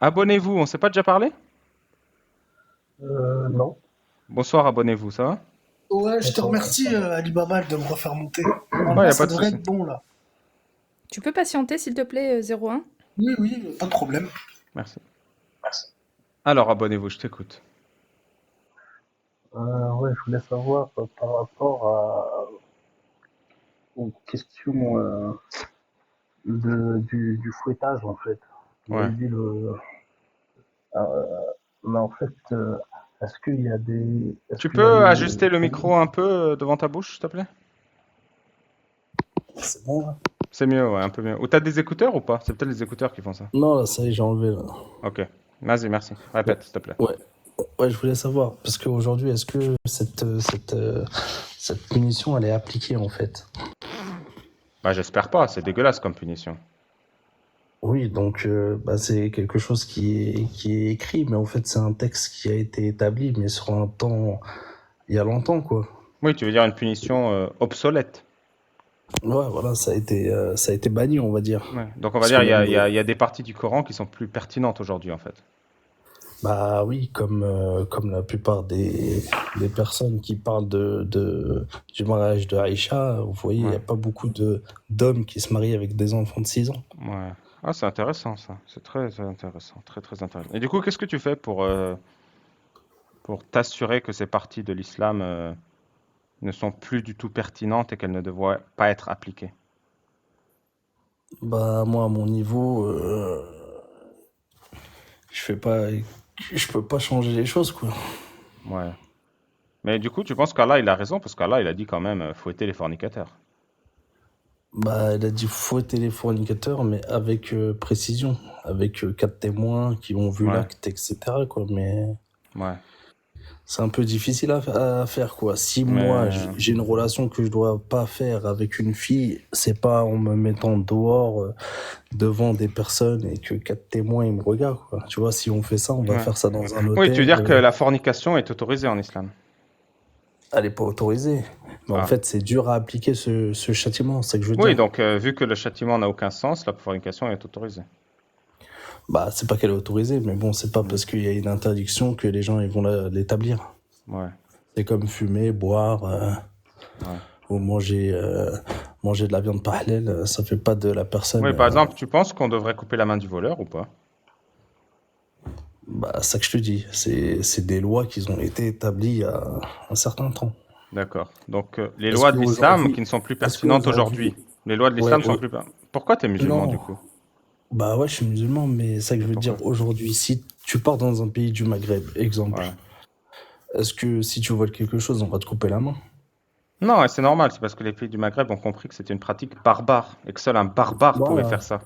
Abonnez-vous, on s'est pas déjà parlé? Non. Bonsoir, abonnez-vous, ça va? Ouais, Je te bonsoir. remercie, Alibaba, de me refaire monter. Ouais, y Normalement, a pas ça de devrait souci. être bon, là. Tu peux patienter, s'il te plaît, 01? Oui, oui, pas de problème. Merci. Alors, abonnez-vous, je t'écoute. Ouais, je voulais savoir par rapport aux questions du fouettage, en fait. Vous Ouais. avez dit mais en fait, est-ce qu'il y a est-ce Tu qu'il y a peux des ajuster le micro un peu devant ta bouche, s'il te plaît? C'est bon, là? C'est mieux, ouais, un peu mieux. Ou t'as des écouteurs ou pas? C'est peut-être les écouteurs qui font ça. Non, là, ça y est, j'ai enlevé, là. Ok. Vas-y, merci. Ouais, Répète, s'il te plaît. ouais, ouais, je voulais savoir, parce qu'aujourd'hui, est-ce que cette punition, elle est appliquée, en fait? Bah, j'espère pas, c'est dégueulasse comme punition. Oui, donc bah, c'est quelque chose qui est écrit, mais en fait c'est un texte qui a été établi, mais sur un temps, il y a longtemps, quoi. Oui, tu veux dire une punition obsolète. Ouais, voilà, ça a été banni, on va dire. Ouais. Donc, on va Parce dire, que il y a des parties du Coran qui sont plus pertinentes aujourd'hui, en fait. bah oui, comme la plupart des personnes qui parlent du mariage de Aïcha, vous voyez, il n'y Ouais. a pas beaucoup d'hommes qui se marient avec des enfants de 6 ans. Ouais. Ah, c'est intéressant, ça. C'est très intéressant. Très, très intéressant. Et du coup, qu'est-ce que tu fais pour t'assurer que ces parties de l'islam ne sont plus du tout pertinentes et qu'elles ne devraient pas être appliquées? Bah moi, à mon niveau, je fais pas, je peux pas changer les choses, quoi. Ouais. Mais du coup, tu penses qu'Allah, il a raison, parce qu'Allah, il a dit quand même fouetter les fornicateurs. Bah, elle a dit fouetter les fornicateurs, mais avec précision, avec 4 témoins qui ont vu Ouais, l'acte, etc., quoi. Mais ouais. c'est un peu difficile à faire, quoi. Si moi, Mais j'ai une relation que je dois pas faire avec une fille, c'est pas en me mettant dehors devant des personnes et que 4 témoins, ils me regardent, quoi. Tu vois, si on fait ça, on va ouais. faire ça dans un Oui, tu veux hôtel. dire que la fornication est autorisée en islam. Elle est pas autorisée. Mais en Ah. fait, c'est dur à appliquer ce châtiment, c'est ça que je veux Oui, dire. donc vu que le châtiment n'a aucun sens, la fornication est autorisée. Bah, c'est pas qu'elle est autorisée, mais bon, c'est pas Hmm. parce qu'il y a une interdiction que les gens ils vont l'établir. Ouais, C'est comme fumer, boire ouais. ou manger de la viande pas halal, ça fait pas de la personne. Oui, par exemple, tu penses qu'on devrait couper la main du voleur ou pas? Bah, c'est ça que je te dis. C'est des lois qui ont été établies il y a un certain temps. D'accord. Donc les Est-ce lois de l'islam qui qu'aujourd'hui, ne sont plus est-ce pertinentes aujourd'hui. qu'aujourd'hui, Les lois de ouais, l'islam sont plus... Pourquoi tu es musulman du non, coup? bah ouais, je suis musulman, mais c'est ça que je Et veux dire. pourquoi? Aujourd'hui, si tu pars dans un pays du Maghreb, exemple, Ouais. est-ce que si tu voles quelque chose, on va te couper la main? Non, et c'est normal, c'est parce que les pays du Maghreb ont compris que c'était une pratique barbare et que seul un barbare pouvait faire Voilà. ça.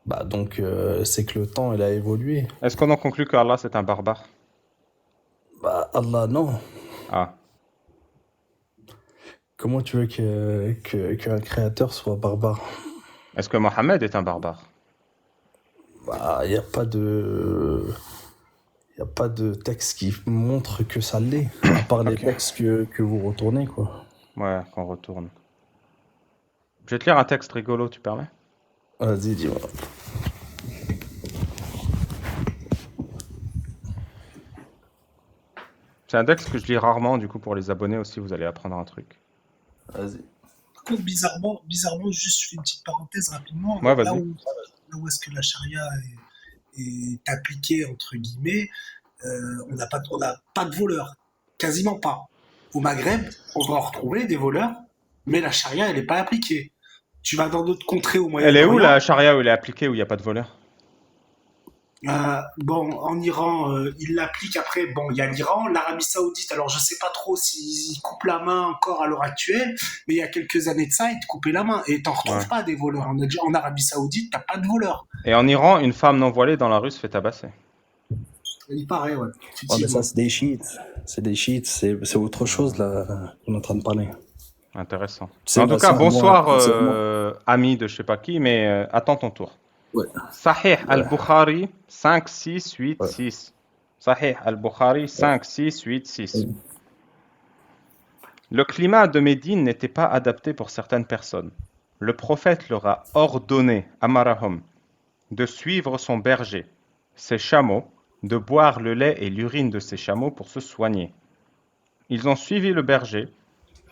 Bah donc, c'est que le temps, il a évolué. Est-ce qu'on en conclut que Allah c'est un barbare? Bah, Allah, non. Ah. Comment tu veux qu'un créateur soit barbare? Est-ce que Mohammed est un barbare? Bah, il n'y a pas y a pas de texte qui montre que ça l'est, à part les Ok. textes que vous retournez, quoi. Ouais, qu'on retourne. Je vais te lire un texte rigolo, tu permets? Vas-y, dis-moi. C'est un texte que je lis rarement, du coup pour les abonnés aussi, vous allez apprendre un truc. Vas-y. Par contre, bizarrement, juste je fais une petite parenthèse rapidement. Ouais, vas-y. Là où est-ce que la charia est appliquée, entre guillemets, on n'a pas de voleurs. Quasiment pas. Au Maghreb, on va en retrouver des voleurs, mais la charia, elle n'est pas appliquée. Tu vas dans d'autres contrées au Elle est où la Moyen-Orient. charia où elle est appliquée, où il n'y a pas de voleur? Bon, en Iran, ils l'appliquent après. Bon, il y a l'Iran, l'Arabie Saoudite. Alors, je sais pas trop s'ils coupent la main encore à l'heure actuelle, mais il y a quelques années de ça, ils te coupaient la main. Et t'en Ouais. retrouves pas des voleurs. En Arabie Saoudite, t'as pas de voleurs. Et en Iran, une femme non voilée dans la rue se fait tabasser. Il paraît, ouais, Ouais, mais ça, effectivement. c'est des chiites. C'est des chiites, c'est autre chose, là, qu'on est en train de parler. Intéressant. Tu Mais sais, en tout cas, moi, bonsoir, ami de je sais pas qui, mais attends ton tour. ouais, Sahih ouais, al-Bukhari 5686. Sahih al-Bukhari ouais. 5686. Le climat de Médine n'était pas adapté pour certaines personnes. Le prophète leur a ordonné, Amarahum, de suivre son berger, ces chameaux de boire le lait et l'urine de ces chameaux pour se soigner. Ils ont suivi le berger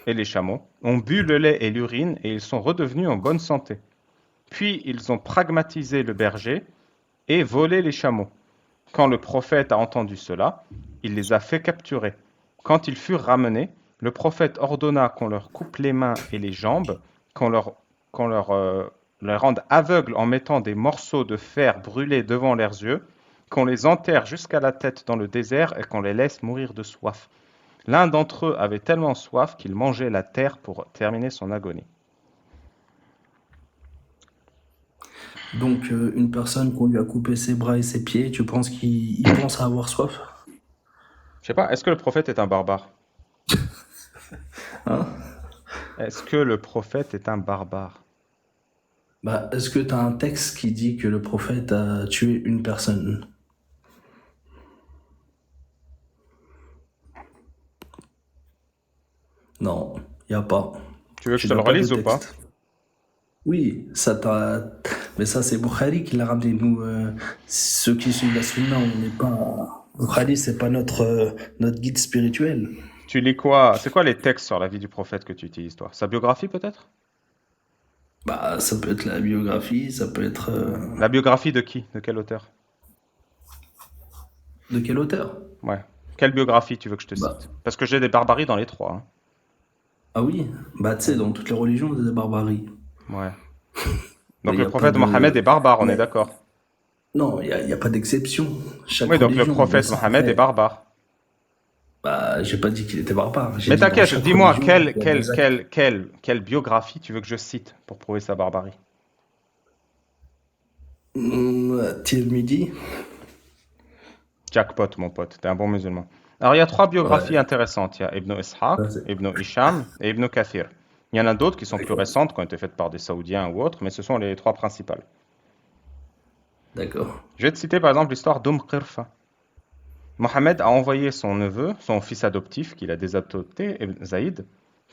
et les chameaux, ont bu le lait et l'urine et ils sont redevenus en bonne santé. Puis ils ont pragmatisé le berger et volé les chameaux. Quand le prophète a entendu cela, il les a fait capturer. Quand ils furent ramenés, le prophète ordonna qu'on leur coupe les mains et les jambes, les rende aveugles en mettant des morceaux de fer brûlés devant leurs yeux, qu'on les enterre jusqu'à la tête dans le désert et qu'on les laisse mourir de soif. L'un d'entre eux avait tellement soif qu'il mangeait la terre pour terminer son agonie. Donc, une personne qu'on lui a coupé ses bras et ses pieds, tu penses qu'il pense à avoir soif? Je sais pas, est-ce que le prophète est un barbare? Hein? Est-ce que le prophète est un barbare? Bah, est-ce que tu as un texte qui dit que le prophète a tué une personne? Non, il n'y a pas. Tu veux que Tu je te le n'as pas de relise ou pas? texte. Oui, ça t'a. Mais ça, c'est Bukhari qui l'a ramené. Nous, ceux qui suivent la sunna, on n'est pas. Bukhari, c'est pas notre guide spirituel. Tu lis quoi? C'est quoi les textes sur la vie du prophète que tu utilises, toi? Sa biographie, peut-être? Bah, ça peut être la biographie, ça peut être. La biographie de qui? De quel auteur? De quel auteur? Ouais. Quelle biographie tu veux que je te Bah, cite? Parce que j'ai des barbaries dans les trois, hein. ah oui, bah, tu sais, dans toutes les religions, il y a des barbaries. Ouais. Bah, Donc il le y a pas prophète Mohammed est de. barbare, on est Mais d'accord? non, il y a pas d'exception. Chaque Oui, donc le religion, mais prophète ça, Mohammed est après. barbare. Bah, j'ai pas dit qu'il était barbare. J'ai Mais dit dans t'inquiète, chaque dis-moi, religion, il y a des actes. quelle biographie tu veux que je cite pour prouver sa barbarie? Tirmidhi. Jackpot, mon pote, t'es un bon musulman. Alors, il y a trois biographies Ouais. intéressantes. Il y a Ibn Ishaq, Ça, c'est- Ibn Hisham et Ibn Kathir. Il y en a d'autres qui sont plus D'accord. récentes, qui ont été faites par des Saoudiens ou autres, mais ce sont les trois principales. D'accord. Je vais te citer par exemple l'histoire Qirfa. Mohammed a envoyé son neveu, son fils adoptif, qu'il a désadopté, Zaïd,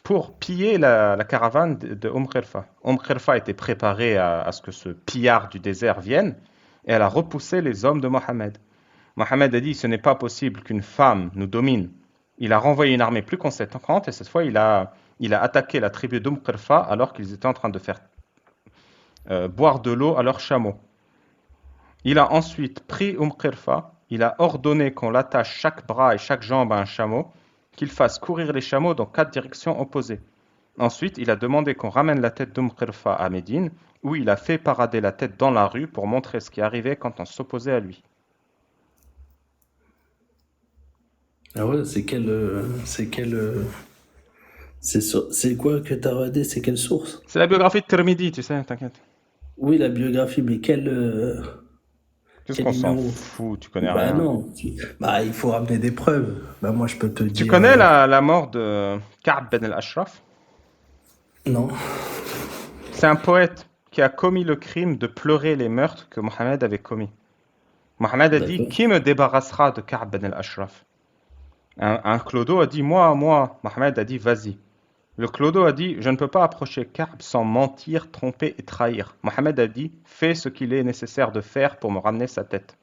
pour piller la caravane de Qirfa. Qirfa était préparée à ce que ce pillard du désert vienne, et elle a repoussé les hommes de Mohammed. Mohammed a dit, ce n'est pas possible qu'une femme nous domine. Il a renvoyé une armée plus conséquente, et cette fois, il a attaqué la tribu Qirfa alors qu'ils étaient en train de faire boire de l'eau à leurs chameaux. Il a ensuite pris Qirfa, il a ordonné qu'on l'attache chaque bras et chaque jambe à un chameau, qu'il fasse courir les chameaux dans 4 directions opposées. Ensuite, il a demandé qu'on ramène la tête Qirfa à Médine, où il a fait parader la tête dans la rue pour montrer ce qui arrivait quand on s'opposait à lui. Ah ouais, c'est quoi que t'as regardé? C'est quelle source? C'est la biographie de Tirmidhi, tu sais, t'inquiète. Oui, la biographie, mais Qu'est-ce quel qu'on s'en numéro? fout, tu connais Bah rien. non. Bah, il faut ramener des preuves. Bah, moi, je peux te Tu dire. connais la mort de Ka'b ben al-Ashraf? Non. C'est un poète qui a commis le crime de pleurer les meurtres que Mohammed avait commis. Mohammed a dit, D'accord. qui me débarrassera de Ka'b ben al-Ashraf? Un clodo a dit, moi. Mohammed a dit, vas-y. Le clodo a dit, je ne peux pas approcher Ka'b sans mentir, tromper et trahir. Mohammed a dit, fais ce qu'il est nécessaire de faire pour me ramener sa tête.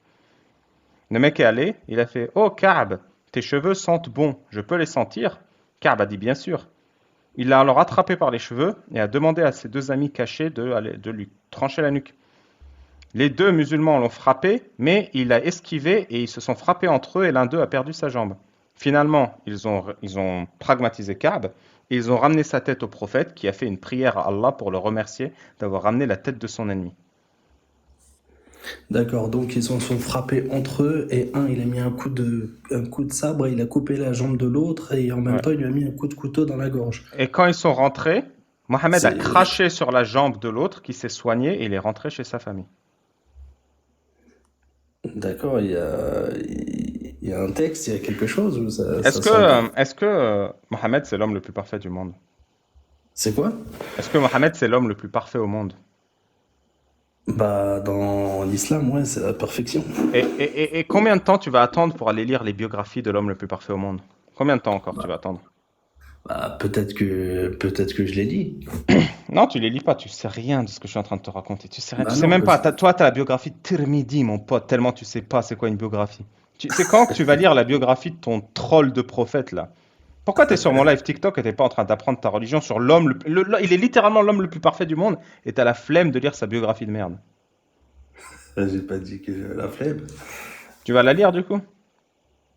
Le mec est allé, il a fait, oh Ka'b, tes cheveux sentent bon, je peux les sentir? Ka'b a dit, bien sûr. Il l'a alors attrapé par les cheveux et a demandé à ses deux amis cachés de lui trancher la nuque. Les deux musulmans l'ont frappé, mais il a esquivé et ils se sont frappés entre eux et l'un d'eux a perdu sa jambe. Finalement, ils ont pragmatisé Ka'b et ils ont ramené sa tête au prophète qui a fait une prière à Allah pour le remercier d'avoir ramené la tête de son ennemi. D'accord. Donc, ils en sont frappés entre eux et un, il a mis un coup de sabre, il a coupé la jambe de l'autre et en même Ouais. temps, il lui a mis un coup de couteau dans la gorge. Et quand ils sont rentrés, Mohammed a C'est. craché sur la jambe de l'autre qui s'est soigné et il est rentré chez sa famille. D'accord, il y a un texte, il y a quelque chose ou ça sort de. Est-ce que Mohammed c'est l'homme le plus parfait du monde? C'est quoi? Est-ce que Mohammed c'est l'homme le plus parfait au monde? Bah, dans l'islam, ouais, c'est la perfection. Et combien de temps tu vas attendre pour aller lire les biographies de l'homme le plus parfait au monde? Combien de temps encore tu vas attendre? Bah, peut-être que je l'ai dit. Non, tu les lis pas, tu sais rien de ce que je suis en train de te raconter. Tu sais rien, tu Bah sais non, même pas. parce que Toi, t'as la biographie de Tirmidhi, mon pote, tellement tu sais pas c'est quoi une biographie. C'est quand que tu vas lire la biographie de ton troll de prophète là? Pourquoi t'es sur mon live TikTok et t'es pas en train d'apprendre ta religion sur l'homme, il est littéralement l'homme le plus parfait du monde et t'as la flemme de lire sa biographie de merde. j'ai pas dit que j'avais la flemme. Tu vas la lire du coup?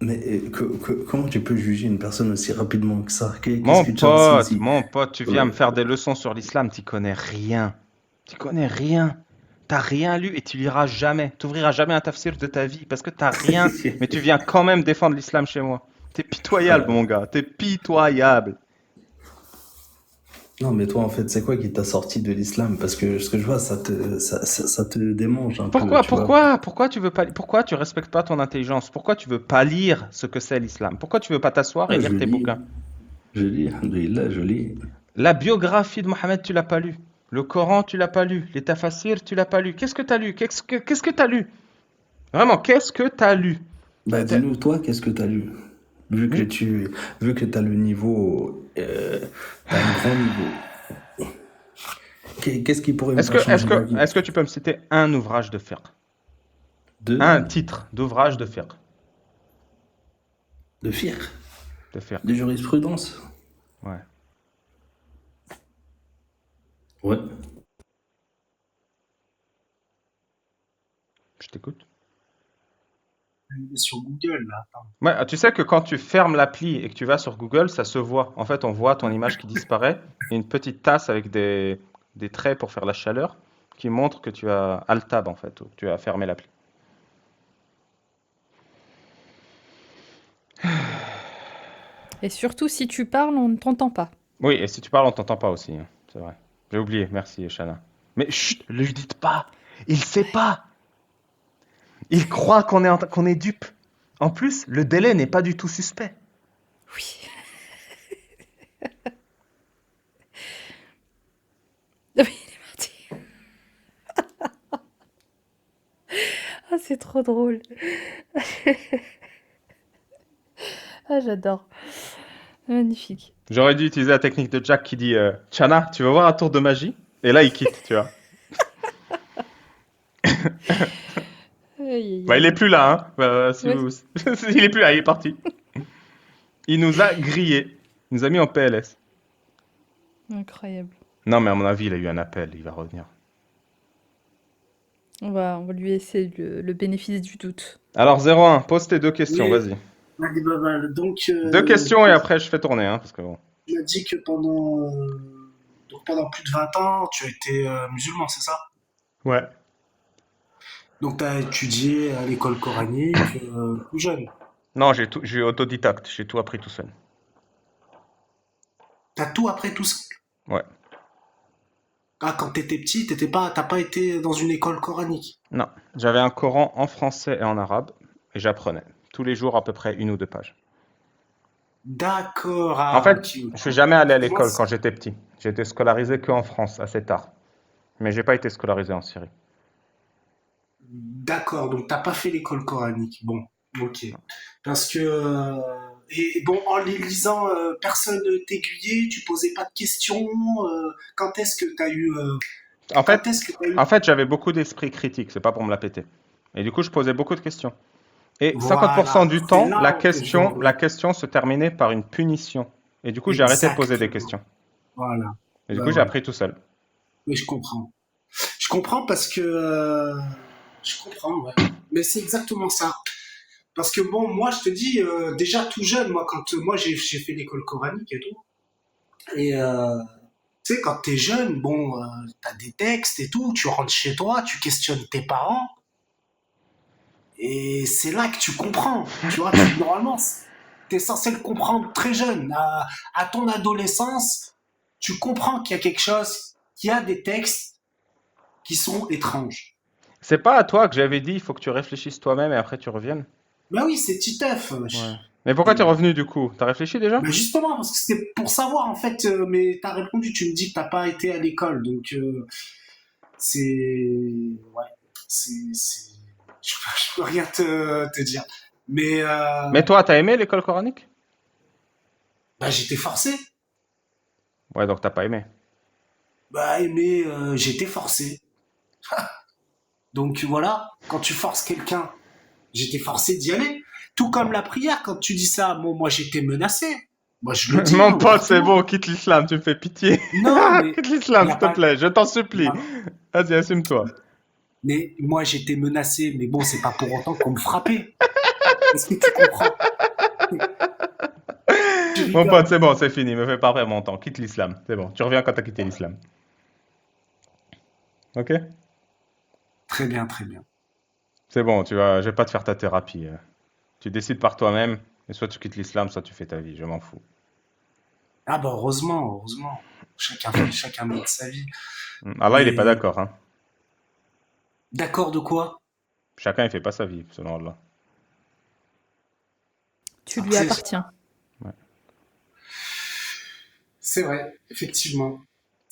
Mais comment tu peux juger une personne aussi rapidement que ça? Qu'est-ce que tu as si... Mon pote, tu viens me faire des leçons sur l'islam, tu connais rien. Tu connais rien. T'as rien lu et tu liras jamais. Tu ouvriras jamais un tafsir de ta vie parce que t'as rien, mais tu viens quand même défendre l'islam chez moi. T'es pitoyable, mon gars. T'es pitoyable. Non, mais toi, en fait, c'est quoi qui t'a sorti de l'islam? Parce que ce que je vois, ça te démange un peu, tu vois. Pourquoi tu veux pas, pourquoi tu respectes pas ton intelligence? Pourquoi tu veux pas lire ce que c'est l'islam? Pourquoi tu veux pas t'asseoir et Ah, lire tes bouquins? alhamdoulilah, je lis. La biographie de Mohammed, tu l'as pas lu. Le Coran, tu l'as pas lu. Les tafassirs, tu l'as pas lu. Qu'est-ce que t'as lu? Qu'est-ce que t'as lu? Vraiment, qu'est-ce que t'as lu? Bah, dis-nous, toi, qu'est-ce que t'as lu? Vu que t'as le niveau, t'as un grand niveau. Qu'est-ce qui pourrait me Est-ce que, faire est-ce changer que, d'avis? est-ce que tu peux me citer un ouvrage de fiqh? Un De, titre d'ouvrage de fiqh. de fiqh, De fiqh. de jurisprudence. Ouais. Ouais. Je t'écoute. Il est sur Google, là. Attends. Ouais, tu sais que quand tu fermes l'appli et que tu vas sur Google, ça se voit. En fait, on voit ton image qui disparaît et une petite tasse avec des traits pour faire la chaleur qui montre que tu as Alt-Tab en fait, ou que tu as fermé l'appli. Et surtout, si tu parles, on ne t'entend pas. Oui, et si tu parles, on t'entend pas aussi, hein. C'est vrai. J'ai oublié, merci Shana. Mais chut, ne lui dites pas. Il sait pas. Il croit qu'on est dupe. En plus, le délai n'est pas du tout suspect. Oui. Oui, il est parti. Ah, c'est trop drôle. Ah, j'adore. Magnifique. J'aurais dû utiliser la technique de Jack qui dit Chana, tu veux voir un tour de magie? Et là, il quitte, tu vois. Aïe, aïe, Bah, il est aïe. plus là, hein. Si Ouais, vous... il est plus là, il est parti. Il nous a grillé. Il nous a mis en PLS. incroyable. Non, mais à mon avis, il a eu un appel, il va revenir. On va lui laisser le bénéfice du doute. Alors, 01, pose tes deux questions, Oui, vas-y. Madi Babal. Donc, Deux questions et après, je fais tourner, hein, parce que bon. tu as dit que pendant plus de 20 ans, tu as été musulman, c'est ça? Ouais. Donc, tu as étudié à l'école coranique plus jeune. Non, j'ai autodidacte, j'ai tout appris tout seul. Tu as tout appris tout seul. Ouais. Ah, quand tu étais petit, t'as pas été dans une école coranique. Non, j'avais un Coran en français et en arabe, et j'apprenais. Tous les jours, à peu près une ou deux pages. D'accord, En ah, fait, ok. je suis jamais allé à Moi, l'école quand j'étais petit. J'ai été scolarisé qu'en France, assez tard. Mais j'ai pas été scolarisé en Syrie. d'accord, donc t'as pas fait l'école coranique. Bon, ok. Parce que et bon, en les lisant, personne ne t'aiguillait, tu posais pas de questions. Quand est-ce que t'as eu En quand fait, est-ce que t'as eu en fait, j'avais beaucoup d'esprit critique, c'est pas pour me la péter. Et du coup, je posais beaucoup de questions. Et 50% Voilà, du c'est temps, là que je veux en la venir. question se terminait par une punition. Et du coup, j'ai arrêté de poser des Exactement. questions. Voilà. Et du Ben coup, j'ai voilà. appris tout seul. Mais je comprends. Je comprends parce que je comprends, ouais. Mais c'est exactement ça. Parce que bon, moi, je te dis, déjà tout jeune, moi, quand moi j'ai fait l'école coranique et tout, et tu sais, quand t'es jeune, bon, t'as des textes et tout, tu rentres chez toi, tu questionnes tes parents, et c'est là que tu comprends. Tu vois, normalement, t'es censé le comprendre très jeune. À ton adolescence, tu comprends qu'il y a quelque chose, qu'il y a des textes qui sont étranges. C'est pas à toi que j'avais dit, il faut que tu réfléchisses toi-même et après tu reviennes. Ben oui, c'est Titeuf. Ouais. Mais pourquoi t'es revenu du coup? T'as réfléchi déjà? Ben justement, parce que c'était pour savoir en fait, mais t'as répondu, tu me dis que t'as pas été à l'école, donc ouais, c'est, je peux rien te dire. Mais Mais toi, t'as aimé l'école coranique? bah, j'étais forcé. Ouais, donc t'as pas aimé. Bah, mais j'étais forcé. Donc voilà, quand tu forces quelqu'un, j'étais forcé d'y aller. Tout comme la prière, quand tu dis ça, bon, moi j'étais menacé. Moi je le dis, Mon hein, pote, c'est ouvertement. bon, quitte l'islam, tu me fais pitié. Non, mais Quitte il l'islam, n'y a s'il te pas. plaît, je t'en supplie. Non, Vas-y, assume-toi. mais moi j'étais menacé, mais bon, c'est pas pour autant qu'on me frappait. Est-ce que tu comprends? Tu Mon pote, rigoles. c'est bon, c'est fini, me fais pas perdre mon temps. Quitte l'islam, c'est bon. Tu reviens quand t'as quitté l'islam. Ok? Très bien, très bien. C'est bon, je vais pas te faire ta thérapie. Tu décides par toi-même, et soit tu quittes l'islam, soit tu fais ta vie, je m'en fous. Ah bah heureusement, heureusement. Chacun mène sa vie. Allah, il est pas Mais d'accord, hein. d'accord de quoi? Chacun, il fait pas sa vie, selon Allah. Tu lui Après, appartiens. Ouais. c'est vrai, effectivement.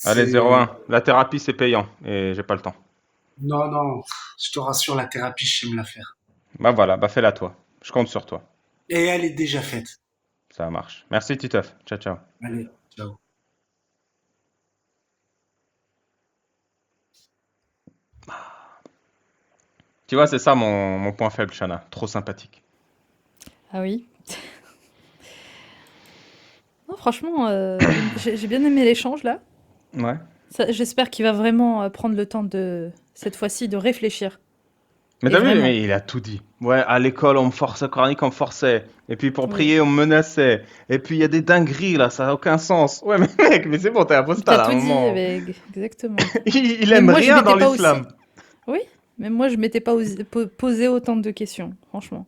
Allez, C'est 01. La thérapie, c'est payant, et j'ai pas le temps. non, non. Je te rassure, la thérapie, je sais me la faire. Bah voilà, bah fais-la toi. Je compte sur toi. Et elle est déjà faite. Ça marche. Merci, Titeuf. Ciao, ciao. Allez, ciao. Tu vois, c'est ça mon point faible, Shana. Trop sympathique. Ah oui. Non, franchement, j'ai bien aimé l'échange là. Ouais. J'espère qu'il va vraiment prendre le temps cette fois-ci, de réfléchir. Mais Et t'as vu, vraiment. mais il a tout dit. Ouais, à l'école, on me forçait, coranique, on me forçait. Et puis pour Oui. prier, on me menaçait. Et puis il y a des dingueries, là, ça a aucun sens. Ouais, mais mec, mais c'est bon, t'es apostat, T'as là, à un tout dit, moment. exactement. Il Même aime moi, je rien dans m'étais pas aussi. l'islam. Oui, même moi, je m'étais pas posé autant de questions, franchement.